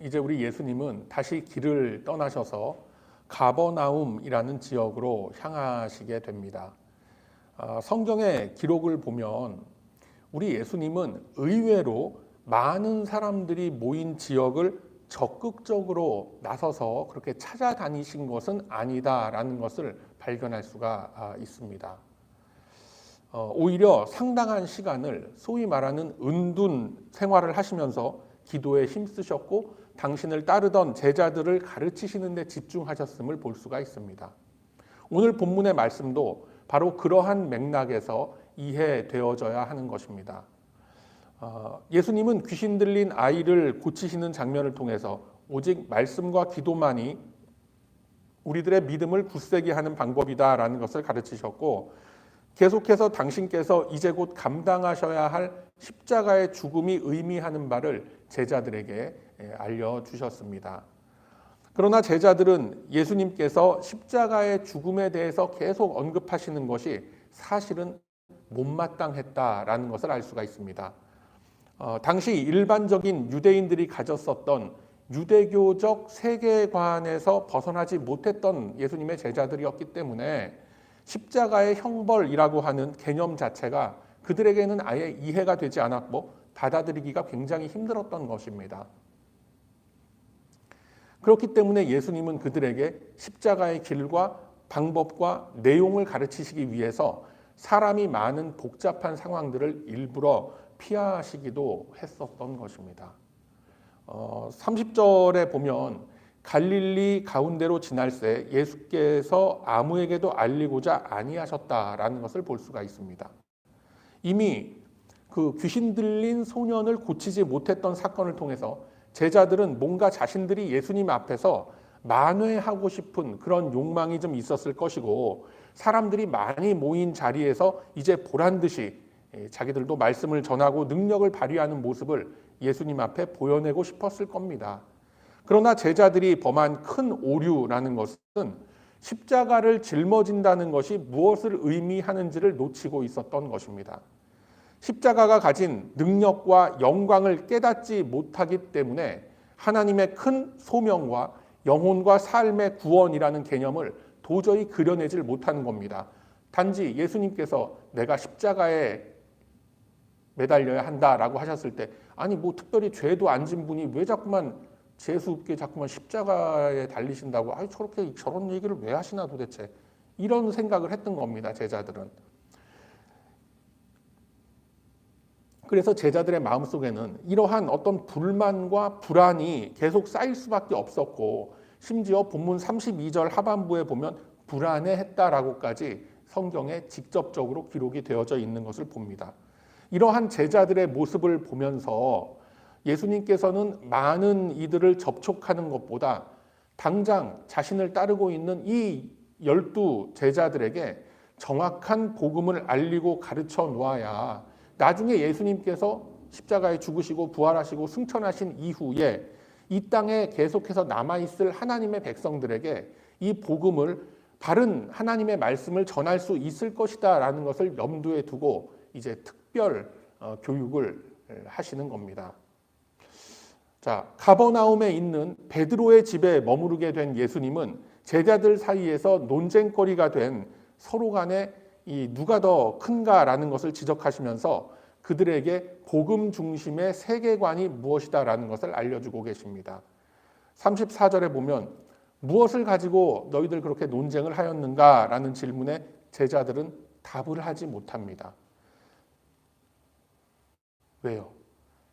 이제 우리 예수님은 다시 길을 떠나셔서 가버나움이라는 지역으로 향하시게 됩니다. 성경의 기록을 보면 우리 예수님은 의외로 많은 사람들이 모인 지역을 적극적으로 나서서 그렇게 찾아다니신 것은 아니다라는 것을 발견할 수가 있습니다. 오히려 상당한 시간을 소위 말하는 은둔 생활을 하시면서 기도에 힘쓰셨고 당신을 따르던 제자들을 가르치시는 데 집중하셨음을 볼 수가 있습니다. 오늘 본문의 말씀도 바로 그러한 맥락에서 이해되어져야 하는 것입니다. 예수님은 귀신 들린 아이를 고치시는 장면을 통해서 오직 말씀과 기도만이 우리들의 믿음을 굳세게 하는 방법이다라는 것을 가르치셨고, 계속해서 당신께서 이제 곧 감당하셔야 할 십자가의 죽음이 의미하는 바를 제자들에게 알려주셨습니다. 그러나 제자들은 예수님께서 십자가의 죽음에 대해서 계속 언급하시는 것이 사실은 못마땅했다라는 것을 알 수가 있습니다. 당시 일반적인 유대인들이 가졌었던 유대교적 세계관에서 벗어나지 못했던 예수님의 제자들이었기 때문에 십자가의 형벌이라고 하는 개념 자체가 그들에게는 아예 이해가 되지 않았고 받아들이기가 굉장히 힘들었던 것입니다. 그렇기 때문에 예수님은 그들에게 십자가의 길과 방법과 내용을 가르치시기 위해서 사람이 많은 복잡한 상황들을 일부러 피하시기도 했었던 것입니다. 30절에 보면 갈릴리 가운데로 지날새 예수께서 아무에게도 알리고자 아니하셨다라는 것을 볼 수가 있습니다. 이미 그 귀신 들린 소년을 고치지 못했던 사건을 통해서 제자들은 뭔가 자신들이 예수님 앞에서 만회하고 싶은 그런 욕망이 좀 있었을 것이고, 사람들이 많이 모인 자리에서 이제 보란듯이 자기들도 말씀을 전하고 능력을 발휘하는 모습을 예수님 앞에 보여내고 싶었을 겁니다. 그러나 제자들이 범한 큰 오류라는 것은 십자가를 짊어진다는 것이 무엇을 의미하는지를 놓치고 있었던 것입니다. 십자가가 가진 능력과 영광을 깨닫지 못하기 때문에 하나님의 큰 소명과 영혼과 삶의 구원이라는 개념을 도저히 그려내질 못하는 겁니다. 단지 예수님께서 내가 십자가에 매달려야 한다라고 하셨을 때, 아니 뭐 특별히 죄도 안 진 분이 왜 자꾸만 재수없게 자꾸만 십자가에 달리신다고, 아니 저렇게 저런 얘기를 왜 하시나 도대체, 이런 생각을 했던 겁니다. 제자들은. 그래서 제자들의 마음속에는 이러한 어떤 불만과 불안이 계속 쌓일 수밖에 없었고, 심지어 본문 32절 하반부에 보면 불안해했다라고까지 성경에 직접적으로 기록이 되어져 있는 것을 봅니다. 이러한 제자들의 모습을 보면서 예수님께서는 많은 이들을 접촉하는 것보다 당장 자신을 따르고 있는 이 12 제자들에게 정확한 복음을 알리고 가르쳐 놓아야 나중에 예수님께서 십자가에 죽으시고 부활하시고 승천하신 이후에 이 땅에 계속해서 남아있을 하나님의 백성들에게 이 복음을, 바른 하나님의 말씀을 전할 수 있을 것이다 라는 것을 염두에 두고 이제 특별 교육을 하시는 겁니다. 자, 가버나움에 있는 베드로의 집에 머무르게 된 예수님은 제자들 사이에서 논쟁거리가 된 서로 간에 이 누가 더 큰가라는 것을 지적하시면서 그들에게 복음 중심의 세계관이 무엇이다라는 것을 알려주고 계십니다. 34절에 보면 무엇을 가지고 너희들 그렇게 논쟁을 하였는가라는 질문에 제자들은 답을 하지 못합니다. 왜요?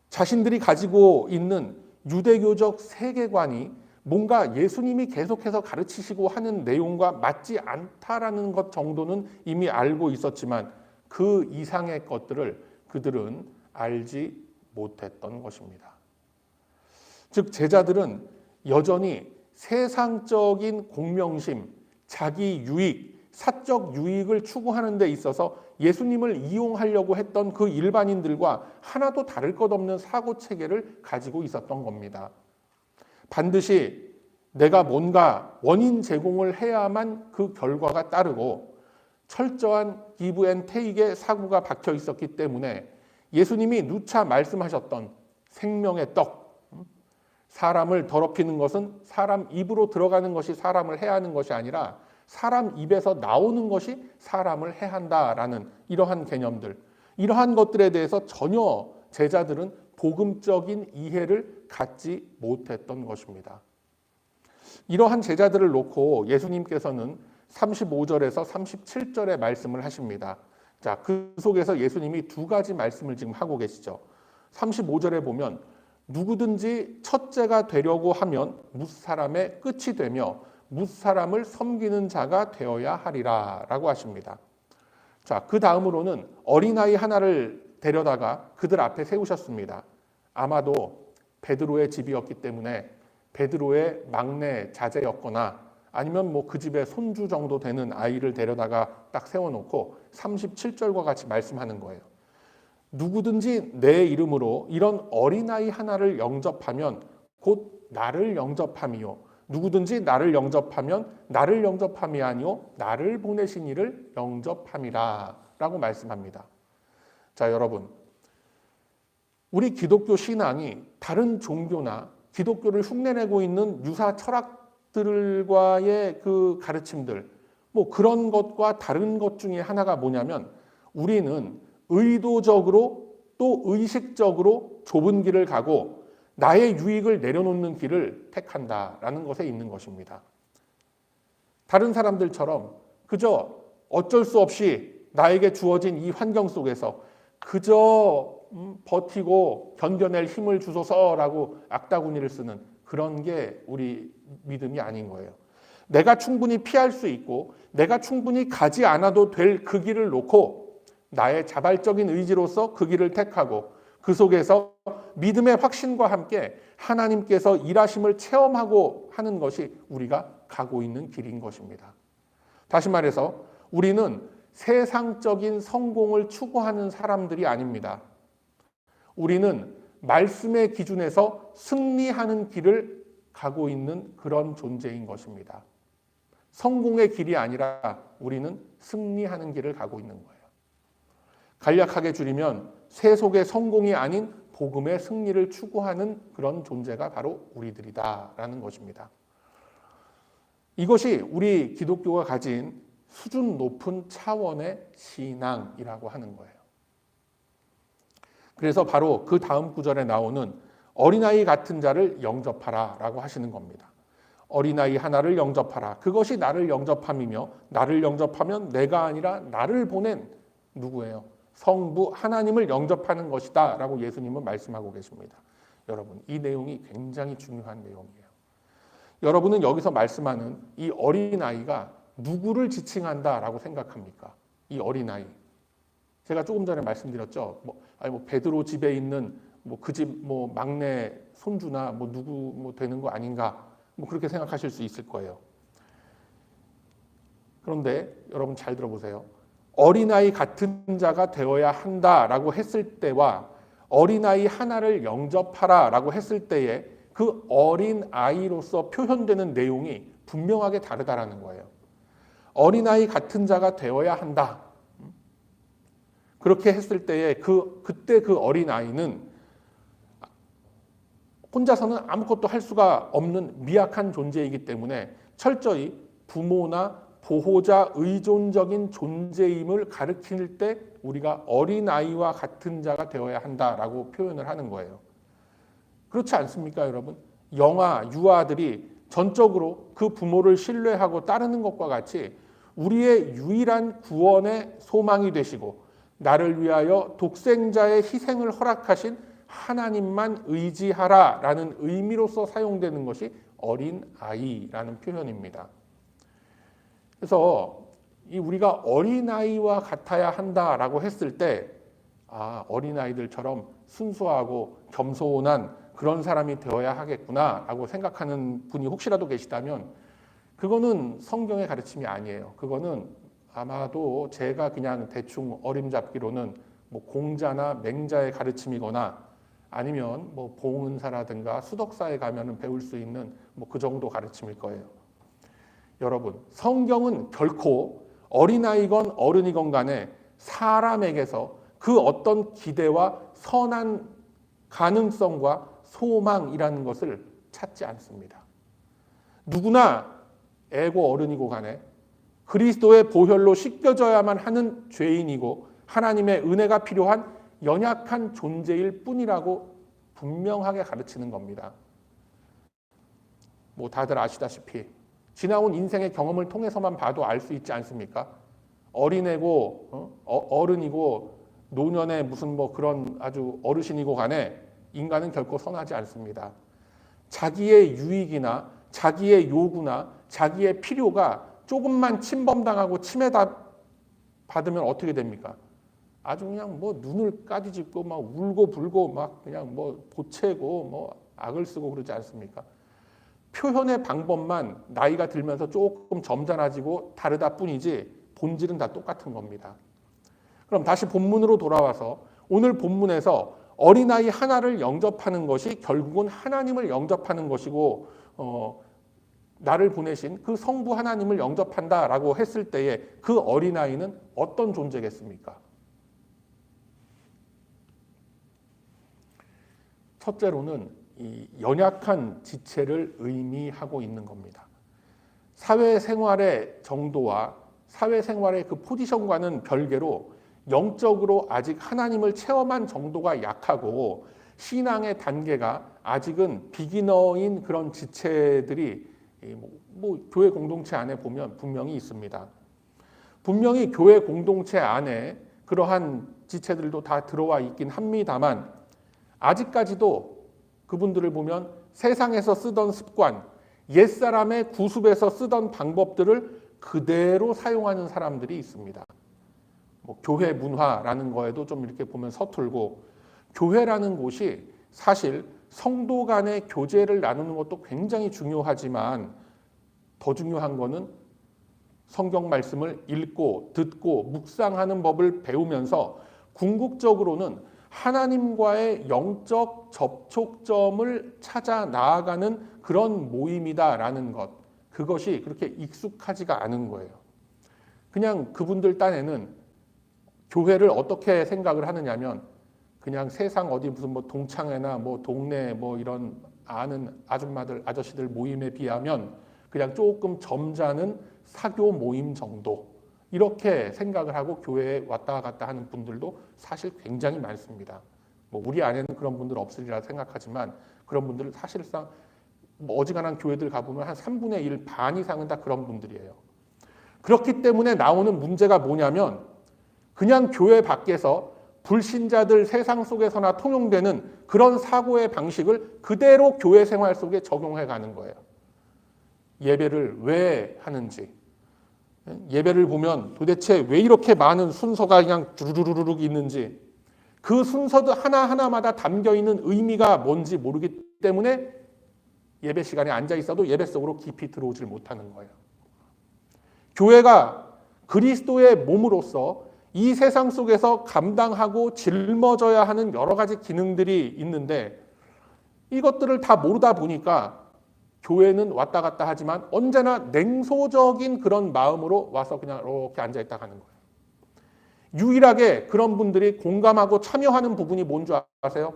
자신들이 가지고 있는 유대교적 세계관이 뭔가 예수님이 계속해서 가르치시고 하는 내용과 맞지 않다라는 것 정도는 이미 알고 있었지만 그 이상의 것들을 그들은 알지 못했던 것입니다. 즉 제자들은 여전히 세상적인 공명심, 자기 유익, 사적 유익을 추구하는 데 있어서 예수님을 이용하려고 했던 그 일반인들과 하나도 다를 것 없는 사고체계를 가지고 있었던 겁니다. 반드시 내가 뭔가 원인 제공을 해야만 그 결과가 따르고 철저한 기브 앤 테이크의 사고가 박혀 있었기 때문에 예수님이 누차 말씀하셨던 생명의 떡, 사람을 더럽히는 것은 사람 입으로 들어가는 것이 사람을 해하는 것이 아니라 사람 입에서 나오는 것이 사람을 해한다라는 이러한 개념들, 이러한 것들에 대해서 전혀 제자들은 복음적인 이해를 갖지 못했던 것입니다. 이러한 제자들을 놓고 예수님께서는 35절에서 37절의 말씀을 하십니다. 자, 그 속에서 예수님이 두 가지 말씀을 지금 하고 계시죠. 35절에 보면 누구든지 첫째가 되려고 하면 뭇사람의 끝이 되며 뭇사람을 섬기는 자가 되어야 하리라 라고 하십니다. 자, 그 다음으로는 어린아이 하나를 데려다가 그들 앞에 세우셨습니다. 아마도 베드로의 집이었기 때문에 베드로의 막내 자제였거나 아니면 뭐 그 집의 손주 정도 되는 아이를 데려다가 딱 세워놓고 37절과 같이 말씀하는 거예요. 누구든지 내 이름으로 이런 어린아이 하나를 영접하면 곧 나를 영접함이요. 누구든지 나를 영접하면 나를 영접함이 아니요 나를 보내신 이를 영접함이라 라고 말씀합니다. 자, 여러분, 우리 기독교 신앙이 다른 종교나 기독교를 흉내내고 있는 유사 철학들과의 그 가르침들, 뭐 그런 것과 다른 것 중에 하나가 뭐냐면 우리는 의도적으로 또 의식적으로 좁은 길을 가고 나의 유익을 내려놓는 길을 택한다라는 것에 있는 것입니다. 다른 사람들처럼 그저 어쩔 수 없이 나에게 주어진 이 환경 속에서 그저 버티고 견뎌낼 힘을 주소서라고 악다구니를 쓰는 그런 게 우리 믿음이 아닌 거예요. 내가 충분히 피할 수 있고 내가 충분히 가지 않아도 될 그 길을 놓고 나의 자발적인 의지로서 그 길을 택하고 그 속에서 믿음의 확신과 함께 하나님께서 일하심을 체험하고 하는 것이 우리가 가고 있는 길인 것입니다. 다시 말해서 우리는 세상적인 성공을 추구하는 사람들이 아닙니다. 우리는 말씀의 기준에서 승리하는 길을 가고 있는 그런 존재인 것입니다. 성공의 길이 아니라 우리는 승리하는 길을 가고 있는 거예요. 간략하게 줄이면 세속의 성공이 아닌 복음의 승리를 추구하는 그런 존재가 바로 우리들이다라는 것입니다. 이것이 우리 기독교가 가진 수준 높은 차원의 신앙이라고 하는 거예요. 그래서 바로 그 다음 구절에 나오는 어린아이 같은 자를 영접하라 라고 하시는 겁니다. 어린아이 하나를 영접하라. 그것이 나를 영접함이며 나를 영접하면 내가 아니라 나를 보낸 누구예요? 성부 하나님을 영접하는 것이다 라고 예수님은 말씀하고 계십니다. 여러분, 이 내용이 굉장히 중요한 내용이에요. 여러분은 여기서 말씀하는 이 어린아이가 누구를 지칭한다라고 생각합니까? 이 어린아이. 제가 조금 전에 말씀드렸죠. 베드로 집에 있는 그 집 막내 손주나 누구 되는 거 아닌가? 그렇게 생각하실 수 있을 거예요. 그런데 여러분 잘 들어보세요. 어린아이 같은 자가 되어야 한다라고 했을 때와 어린아이 하나를 영접하라라고 했을 때에 그 어린아이로서 표현되는 내용이 분명하게 다르다라는 거예요. 어린아이 같은 자가 되어야 한다. 그렇게 했을 때에 그때 그 어린아이는 혼자서는 아무것도 할 수가 없는 미약한 존재이기 때문에 철저히 부모나 보호자 의존적인 존재임을 가리킬 때 우리가 어린아이와 같은 자가 되어야 한다라고 표현을 하는 거예요. 그렇지 않습니까, 여러분? 영아, 유아들이 전적으로 그 부모를 신뢰하고 따르는 것과 같이 우리의 유일한 구원의 소망이 되시고 나를 위하여 독생자의 희생을 허락하신 하나님만 의지하라라는 의미로서 사용되는 것이 어린아이라는 표현입니다. 그래서 우리가 어린아이와 같아야 한다라고 했을 때 어린아이들처럼 순수하고 겸손한 그런 사람이 되어야 하겠구나라고 생각하는 분이 혹시라도 계시다면 그거는 성경의 가르침이 아니에요. 그거는 아마도 제가 그냥 대충 어림잡기로는 공자나 맹자의 가르침이거나 아니면 봉은사라든가 수덕사에 가면 배울 수 있는 그 정도 가르침일 거예요. 여러분, 성경은 결코 어린아이건 어른이건 간에 사람에게서 그 어떤 기대와 선한 가능성과 소망이라는 것을 찾지 않습니다. 누구나 애고 어른이고 간에 그리스도의 보혈로 씻겨져야만 하는 죄인이고 하나님의 은혜가 필요한 연약한 존재일 뿐이라고 분명하게 가르치는 겁니다. 뭐 다들 아시다시피 지나온 인생의 경험을 통해서만 봐도 알 수 있지 않습니까? 어린애고 어른이고 노년의 무슨 뭐 그런 아주 어르신이고 간에 인간은 결코 선하지 않습니다. 자기의 유익이나 자기의 요구나 자기의 필요가 조금만 침범당하고 침해받으면 어떻게 됩니까? 아주 그냥 뭐 눈을 까디집고 막 울고 불고 막 그냥 뭐 보채고 뭐 악을 쓰고 그러지 않습니까? 표현의 방법만 나이가 들면서 조금 점잖아지고 다르다 뿐이지 본질은 다 똑같은 겁니다. 그럼 다시 본문으로 돌아와서 오늘 본문에서 어린아이 하나를 영접하는 것이 결국은 하나님을 영접하는 것이고 나를 보내신 그 성부 하나님을 영접한다라고 했을 때에 그 어린아이는 어떤 존재겠습니까? 첫째로는 이 연약한 지체를 의미하고 있는 겁니다. 사회생활의 정도와 사회생활의 그 포지션과는 별개로 영적으로 아직 하나님을 체험한 정도가 약하고 신앙의 단계가 아직은 비기너인 그런 지체들이 뭐 교회 공동체 안에 보면 분명히 있습니다. 분명히 교회 공동체 안에 그러한 지체들도 다 들어와 있긴 합니다만 아직까지도 그분들을 보면 세상에서 쓰던 습관, 옛사람의 구습에서 쓰던 방법들을 그대로 사용하는 사람들이 있습니다. 뭐 교회 문화라는 거에도 좀 이렇게 보면 서툴고 교회라는 곳이 사실 성도 간의 교제를 나누는 것도 굉장히 중요하지만 더 중요한 거는 성경 말씀을 읽고 듣고 묵상하는 법을 배우면서 궁극적으로는 하나님과의 영적 접촉점을 찾아 나아가는 그런 모임이다라는 것, 그것이 그렇게 익숙하지가 않은 거예요. 그냥 그분들 딴에는 교회를 어떻게 생각을 하느냐면 그냥 세상 어디 무슨 뭐 동창회나 뭐 동네 뭐 이런 아는 아줌마들 아저씨들 모임에 비하면 그냥 조금 점잖은 사교 모임 정도 이렇게 생각을 하고 교회에 왔다 갔다 하는 분들도 사실 굉장히 많습니다. 뭐 우리 안에는 그런 분들 없으리라 생각하지만 그런 분들은 사실상 뭐 어지간한 교회들 가보면 한 3분의 1 반 이상은 다 그런 분들이에요. 그렇기 때문에 나오는 문제가 뭐냐면 그냥 교회 밖에서 불신자들 세상 속에서나 통용되는 그런 사고의 방식을 그대로 교회 생활 속에 적용해 가는 거예요. 예배를 왜 하는지, 예배를 보면 도대체 왜 이렇게 많은 순서가 그냥 주르르륵 있는지, 그 순서도 하나하나마다 담겨있는 의미가 뭔지 모르기 때문에 예배 시간에 앉아 있어도 예배 속으로 깊이 들어오질 못하는 거예요. 교회가 그리스도의 몸으로서 이 세상 속에서 감당하고 짊어져야 하는 여러 가지 기능들이 있는데 이것들을 다 모르다 보니까 교회는 왔다 갔다 하지만 언제나 냉소적인 그런 마음으로 와서 그냥 이렇게 앉아있다 가는 거예요. 유일하게 그런 분들이 공감하고 참여하는 부분이 뭔 줄 아세요?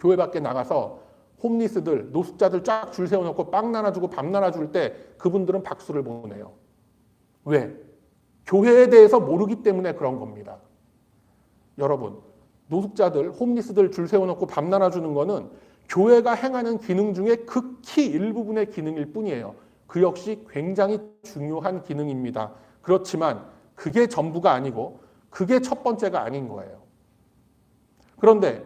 교회 밖에 나가서 홈리스들, 노숙자들 쫙 줄 세워놓고 빵 나눠주고 밥 나눠줄 때 그분들은 박수를 보내요. 왜? 교회에 대해서 모르기 때문에 그런 겁니다. 여러분, 노숙자들, 홈리스들 줄 세워놓고 밥 나눠주는 거는 교회가 행하는 기능 중에 극히 일부분의 기능일 뿐이에요. 그 역시 굉장히 중요한 기능입니다. 그렇지만 그게 전부가 아니고 그게 첫 번째가 아닌 거예요. 그런데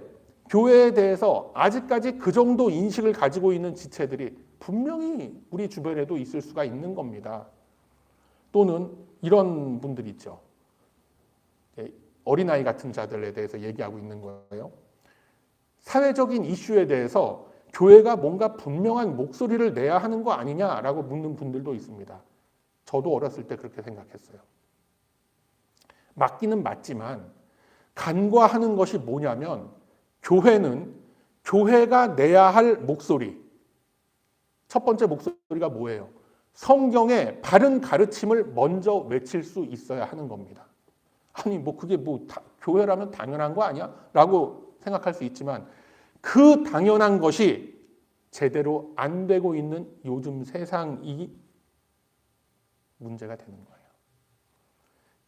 교회에 대해서 아직까지 그 정도 인식을 가지고 있는 지체들이 분명히 우리 주변에도 있을 수가 있는 겁니다. 또는 이런 분들이 있죠. 어린아이 같은 자들에 대해서 얘기하고 있는 거예요. 사회적인 이슈에 대해서 교회가 뭔가 분명한 목소리를 내야 하는 거 아니냐라고 묻는 분들도 있습니다. 저도 어렸을 때 그렇게 생각했어요. 맞기는 맞지만 간과하는 것이 뭐냐면 교회는 교회가 내야 할 목소리, 첫 번째 목소리가 뭐예요? 성경의 바른 가르침을 먼저 외칠 수 있어야 하는 겁니다. 아니 뭐 그게 뭐 교회라면 당연한 거 아니야? 라고 생각할 수 있지만 그 당연한 것이 제대로 안 되고 있는 요즘 세상이 문제가 되는 거예요.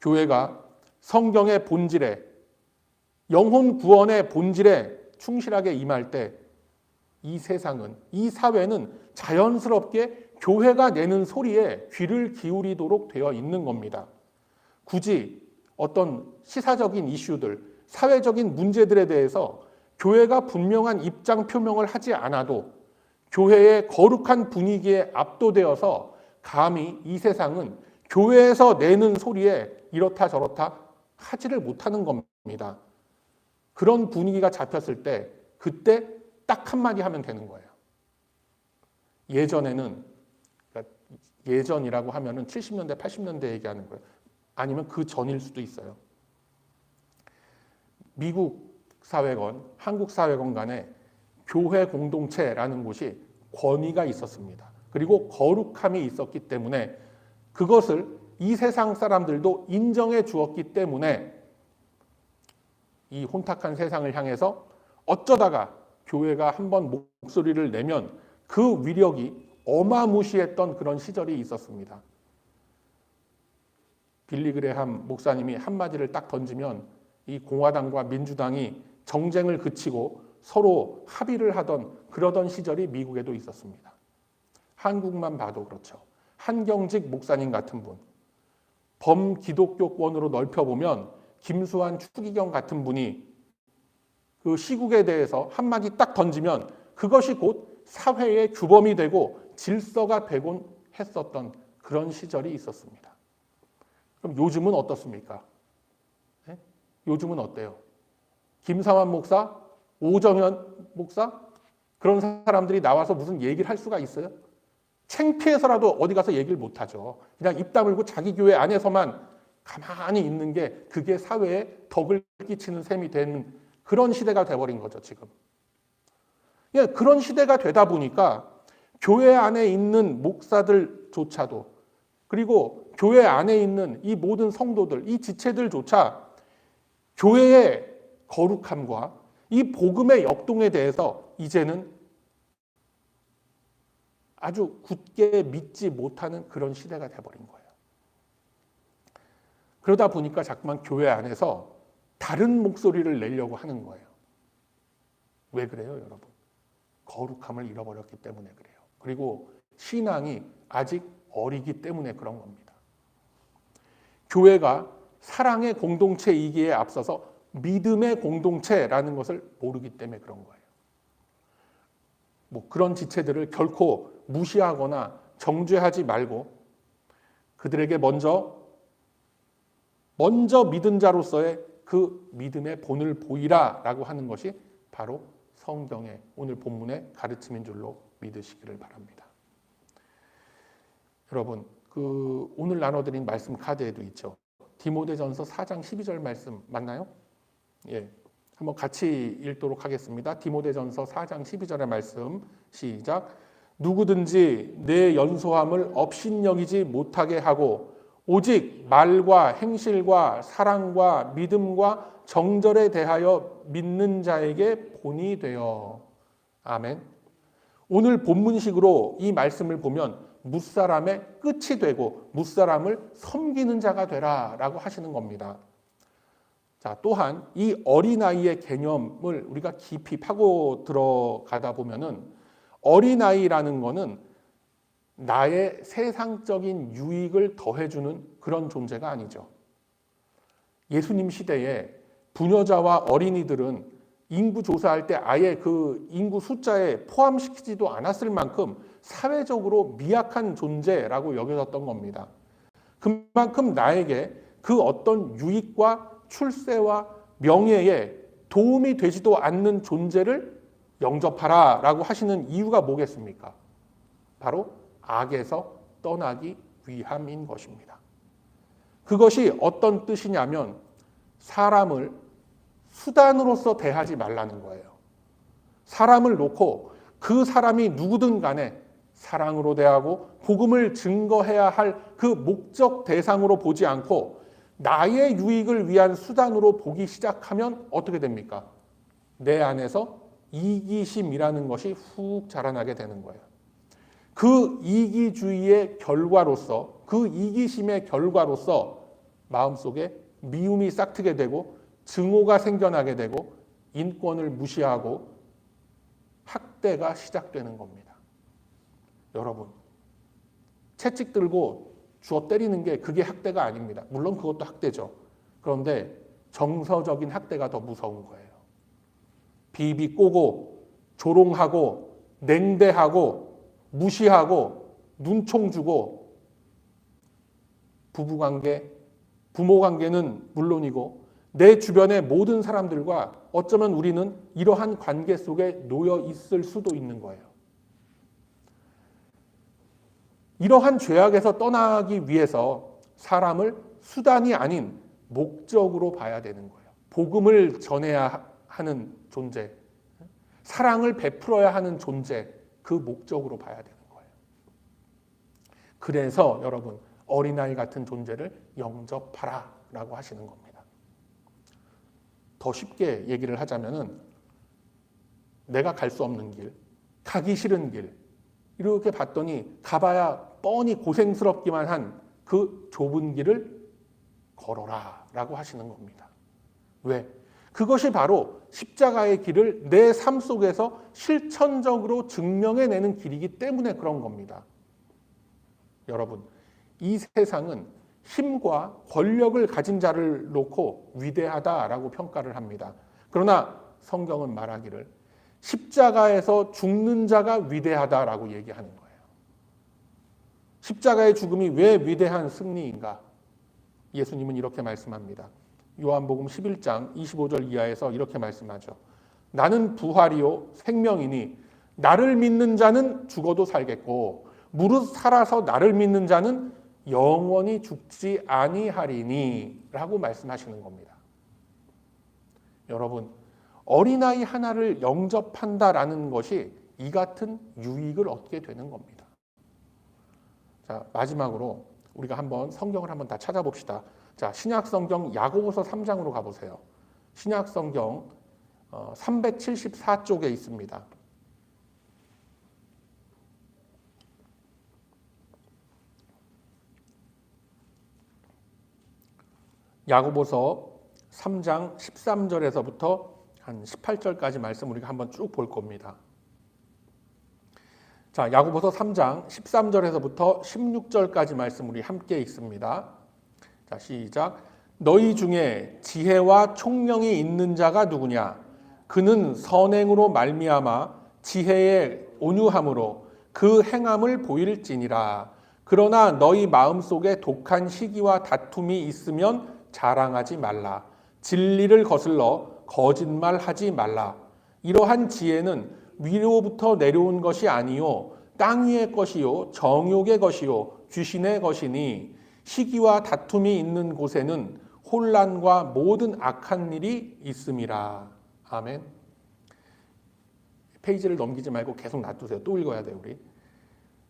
교회가 성경의 본질에, 영혼 구원의 본질에 충실하게 임할 때 이 세상은, 이 사회는 자연스럽게 교회가 내는 소리에 귀를 기울이도록 되어 있는 겁니다. 굳이 어떤 시사적인 이슈들, 사회적인 문제들에 대해서 교회가 분명한 입장 표명을 하지 않아도 교회의 거룩한 분위기에 압도되어서 감히 이 세상은 교회에서 내는 소리에 이렇다 저렇다 하지를 못하는 겁니다. 그런 분위기가 잡혔을 때 그때 딱 한마디 하면 되는 거예요. 예전에는, 그러니까 예전이라고 하면은 70년대, 80년대 얘기하는 거예요. 아니면 그 전일 수도 있어요. 미국 사회건, 한국 사회건 간에 교회 공동체라는 곳이 권위가 있었습니다. 그리고 거룩함이 있었기 때문에 그것을 이 세상 사람들도 인정해 주었기 때문에 이 혼탁한 세상을 향해서 어쩌다가 교회가 한번 목소리를 내면 그 위력이 어마무시했던 그런 시절이 있었습니다. 빌리 그레함 목사님이 한마디를 딱 던지면 이 공화당과 민주당이 정쟁을 그치고 서로 합의를 하던 그러던 시절이 미국에도 있었습니다. 한국만 봐도 그렇죠. 한경직 목사님 같은 분, 범기독교권으로 넓혀보면 김수환, 추기경 같은 분이 그 시국에 대해서 한마디 딱 던지면 그것이 곧 사회의 규범이 되고 질서가 되곤 했었던 그런 시절이 있었습니다. 그럼 요즘은 어떻습니까? 네? 요즘은 어때요? 김상환 목사, 오정현 목사 그런 사람들이 나와서 무슨 얘기를 할 수가 있어요? 창피해서라도 어디 가서 얘기를 못하죠. 그냥 입 다물고 자기 교회 안에서만 가만히 있는 게 그게 사회에 덕을 끼치는 셈이 되는 그런 시대가 돼버린 거죠, 지금. 예, 그런 시대가 되다 보니까 교회 안에 있는 목사들조차도 그리고 교회 안에 있는 이 모든 성도들, 이 지체들조차 교회의 거룩함과 이 복음의 역동에 대해서 이제는 아주 굳게 믿지 못하는 그런 시대가 돼버린 거예요. 그러다 보니까 자꾸만 교회 안에서 다른 목소리를 내려고 하는 거예요. 왜 그래요, 여러분? 거룩함을 잃어버렸기 때문에 그래요. 그리고 신앙이 아직 어리기 때문에 그런 겁니다. 교회가 사랑의 공동체이기에 앞서서 믿음의 공동체라는 것을 모르기 때문에 그런 거예요. 뭐 그런 지체들을 결코 무시하거나 정죄하지 말고 그들에게 먼저 믿은 자로서의 그 믿음의 본을 보이라라고 하는 것이 바로 성경의 오늘 본문의 가르침인 줄로 믿으시기를 바랍니다. 여러분, 오늘 나눠드린 말씀 카드에도 있죠. 디모데전서 4장 12절 말씀 맞나요? 예, 한번 같이 읽도록 하겠습니다. 디모데전서 4장 12절의 말씀 시작. 누구든지 내 연소함을 업신여기지 못하게 하고 오직 말과 행실과 사랑과 믿음과 정절에 대하여 믿는 자에게 본이 되어. 아멘. 오늘 본문식으로 이 말씀을 보면 무사람의 끝이 되고 무사람을 섬기는 자가 되라 라고 하시는 겁니다. 자, 또한 이 어린아이의 개념을 우리가 깊이 파고 들어가다 보면은 어린아이라는 거는 나의 세상적인 유익을 더해주는 그런 존재가 아니죠. 예수님 시대에 부녀자와 어린이들은 인구 조사할 때 아예 그 인구 숫자에 포함시키지도 않았을 만큼 사회적으로 미약한 존재라고 여겨졌던 겁니다. 그만큼 나에게 그 어떤 유익과 출세와 명예에 도움이 되지도 않는 존재를 영접하라 라고 하시는 이유가 뭐겠습니까? 바로 악에서 떠나기 위함인 것입니다. 그것이 어떤 뜻이냐면 사람을 수단으로서 대하지 말라는 거예요. 사람을 놓고 그 사람이 누구든 간에 사랑으로 대하고 복음을 증거해야 할 그 목적 대상으로 보지 않고 나의 유익을 위한 수단으로 보기 시작하면 어떻게 됩니까? 내 안에서 이기심이라는 것이 훅 자라나게 되는 거예요. 그 이기주의의 결과로서, 그 이기심의 결과로서 마음속에 미움이 싹트게 되고 증오가 생겨나게 되고 인권을 무시하고 학대가 시작되는 겁니다. 여러분, 채찍 들고 주워 때리는 게 그게 학대가 아닙니다. 물론 그것도 학대죠. 그런데 정서적인 학대가 더 무서운 거예요. 비비 꼬고 조롱하고 냉대하고 무시하고 눈총 주고 부부관계, 부모관계는 물론이고 내 주변의 모든 사람들과 어쩌면 우리는 이러한 관계 속에 놓여 있을 수도 있는 거예요. 이러한 죄악에서 떠나기 위해서 사람을 수단이 아닌 목적으로 봐야 되는 거예요. 복음을 전해야 하는 존재, 사랑을 베풀어야 하는 존재, 그 목적으로 봐야 되는 거예요. 그래서 여러분, 어린아이 같은 존재를 영접하라 라고 하시는 겁니다. 더 쉽게 얘기를 하자면은 내가 갈 수 없는 길, 가기 싫은 길, 이렇게 봤더니 가봐야 뻔히 고생스럽기만 한 그 좁은 길을 걸어라 라고 하시는 겁니다. 왜? 그것이 바로 십자가의 길을 내 삶 속에서 실천적으로 증명해내는 길이기 때문에 그런 겁니다. 여러분, 이 세상은 힘과 권력을 가진 자를 놓고 위대하다라고 평가를 합니다. 그러나 성경은 말하기를 십자가에서 죽는 자가 위대하다라고 얘기하는 거예요. 십자가의 죽음이 왜 위대한 승리인가? 예수님은 이렇게 말씀합니다. 요한복음 11장 25절 이하에서 이렇게 말씀하죠. 나는 부활이요 생명이니 나를 믿는 자는 죽어도 살겠고 무릇 살아서 나를 믿는 자는 영원히 죽지 아니하리니 라고 말씀하시는 겁니다. 여러분, 어린아이 하나를 영접한다라는 것이 이 같은 유익을 얻게 되는 겁니다. 자, 마지막으로 우리가 한번 성경을 한번 다 찾아봅시다. 자, 신약 성경 야고보서 3장으로 가보세요. 신약 성경 374쪽에 있습니다. 야고보서 3장 13절에서부터 한 18절까지 말씀 우리가 한번 쭉 볼 겁니다. 자, 야고보서 3장 13절에서부터 16절까지 말씀 우리 함께 읽습니다. 자, 시작. 너희 중에 지혜와 총명이 있는 자가 누구냐? 그는 선행으로 말미암아 지혜의 온유함으로 그 행함을 보일지니라. 그러나 너희 마음속에 독한 시기와 다툼이 있으면 자랑하지 말라. 진리를 거슬러 거짓말하지 말라. 이러한 지혜는 위로부터 내려온 것이 아니요 땅 위의 것이요 정욕의 것이요 귀신의 것이니 시기와 다툼이 있는 곳에는 혼란과 모든 악한 일이 있음이라. 아멘. 페이지를 넘기지 말고 계속 놔두세요. 또 읽어야 돼요, 우리.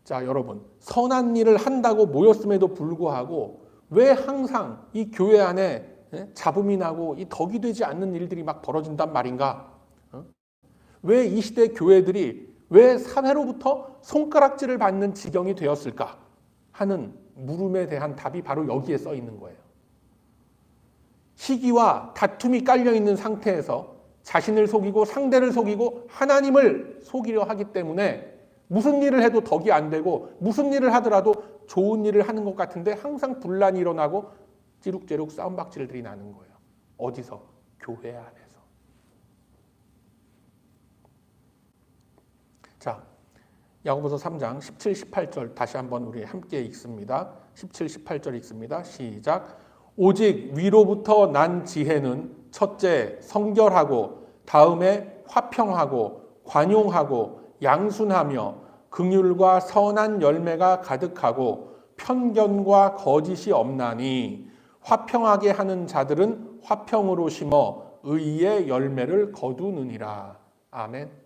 자, 여러분, 선한 일을 한다고 모였음에도 불구하고 왜 항상 이 교회 안에 잡음이 나고 이 덕이 되지 않는 일들이 막 벌어진단 말인가? 왜 이 시대 교회들이 왜 사회로부터 손가락질을 받는 지경이 되었을까 하는 물음에 대한 답이 바로 여기에 써 있는 거예요. 시기와 다툼이 깔려 있는 상태에서 자신을 속이고 상대를 속이고 하나님을 속이려 하기 때문에 무슨 일을 해도 덕이 안 되고 무슨 일을 하더라도 좋은 일을 하는 것 같은데 항상 분란이 일어나고 찌룩찌룩 싸움박질들이 나는 거예요. 어디서? 교회 안에서. 자, 야고보서 3장 17, 18절 다시 한번 우리 함께 읽습니다. 17, 18절 읽습니다. 시작. 오직 위로부터 난 지혜는 첫째 성결하고 다음에 화평하고 관용하고 양순하며 긍휼과 선한 열매가 가득하고 편견과 거짓이 없나니 화평하게 하는 자들은 화평으로 심어 의의 열매를 거두느니라. 아멘.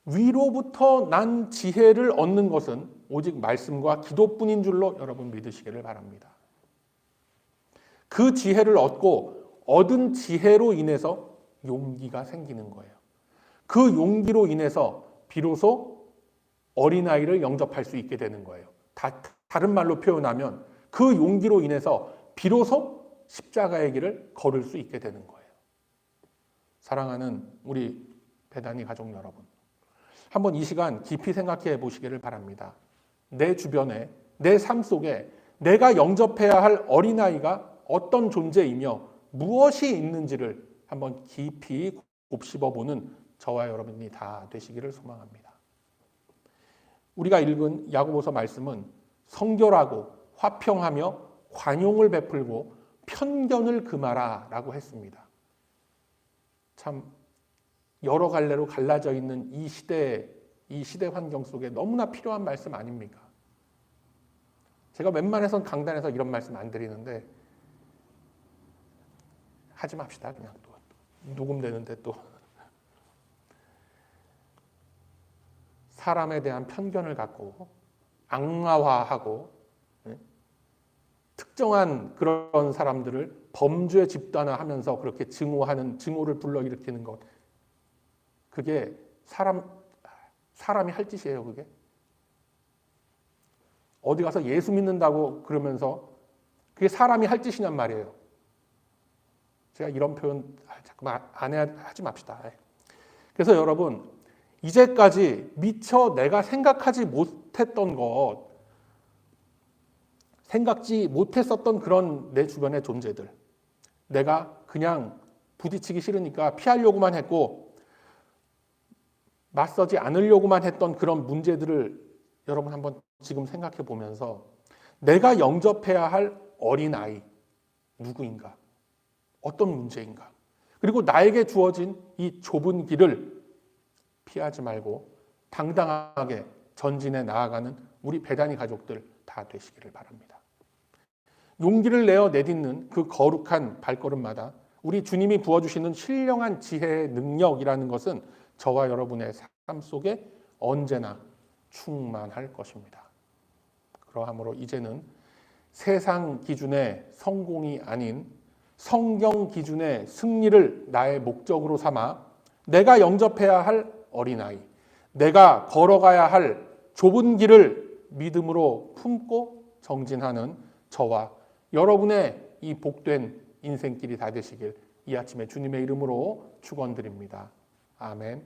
위로부터 난 지혜를 얻는 것은 오직 말씀과 기도뿐인 줄로 여러분 믿으시기를 바랍니다. 그 지혜를 얻고 얻은 지혜로 인해서 용기가 생기는 거예요. 그 용기로 인해서 비로소 어린아이를 영접할 수 있게 되는 거예요. 다른 말로 표현하면 그 용기로 인해서 비로소 십자가의 길을 걸을 수 있게 되는 거예요. 사랑하는 우리 배단위 가족 여러분, 한번 이 시간 깊이 생각해 보시기를 바랍니다. 내 주변에, 내 삶 속에 내가 영접해야 할 어린아이가 어떤 존재이며 무엇이 있는지를 한번 깊이 곱씹어보는 저와 여러분이 다 되시기를 소망합니다. 우리가 읽은 야고보서 말씀은 성결하고 화평하며 관용을 베풀고 편견을 금하라 라고 했습니다. 참 여러 갈래로 갈라져 있는 이 시대 환경 속에 너무나 필요한 말씀 아닙니까? 제가 웬만해선 강단에서 이런 말씀 안 드리는데 하지 맙시다. 그냥 또 녹음되는데 또 사람에 대한 편견을 갖고 악마화하고 특정한 그런 사람들을 범죄 집단화하면서 그렇게 증오를 불러일으키는 것, 그게 사람이 할 짓이에요. 그게 어디 가서 예수 믿는다고 그러면서 그게 사람이 할 짓이냔 말이에요. 제가 이런 표현 자꾸만 하지 맙시다. 그래서 여러분, 이제까지 미처 내가 생각하지 못했던 것, 생각지 못했었던 그런 내 주변의 존재들, 내가 그냥 부딪히기 싫으니까 피하려고만 했고 맞서지 않으려고만 했던 그런 문제들을 여러분 한번 지금 생각해 보면서 내가 영접해야 할 어린아이 누구인가? 어떤 문제인가? 그리고 나에게 주어진 이 좁은 길을 피하지 말고 당당하게 전진해 나아가는 우리 배단위 가족들 다 되시기를 바랍니다. 용기를 내어 내딛는 그 거룩한 발걸음마다 우리 주님이 부어주시는 신령한 지혜의 능력이라는 것은 저와 여러분의 삶 속에 언제나 충만할 것입니다. 그러므로 이제는 세상 기준의 성공이 아닌 성경 기준의 승리를 나의 목적으로 삼아 내가 영접해야 할 어린아이, 내가 걸어가야 할 좁은 길을 믿음으로 품고 정진하는 저와 여러분의 이 복된 인생길이 다 되시길 이 아침에 주님의 이름으로 축원드립니다. 아멘.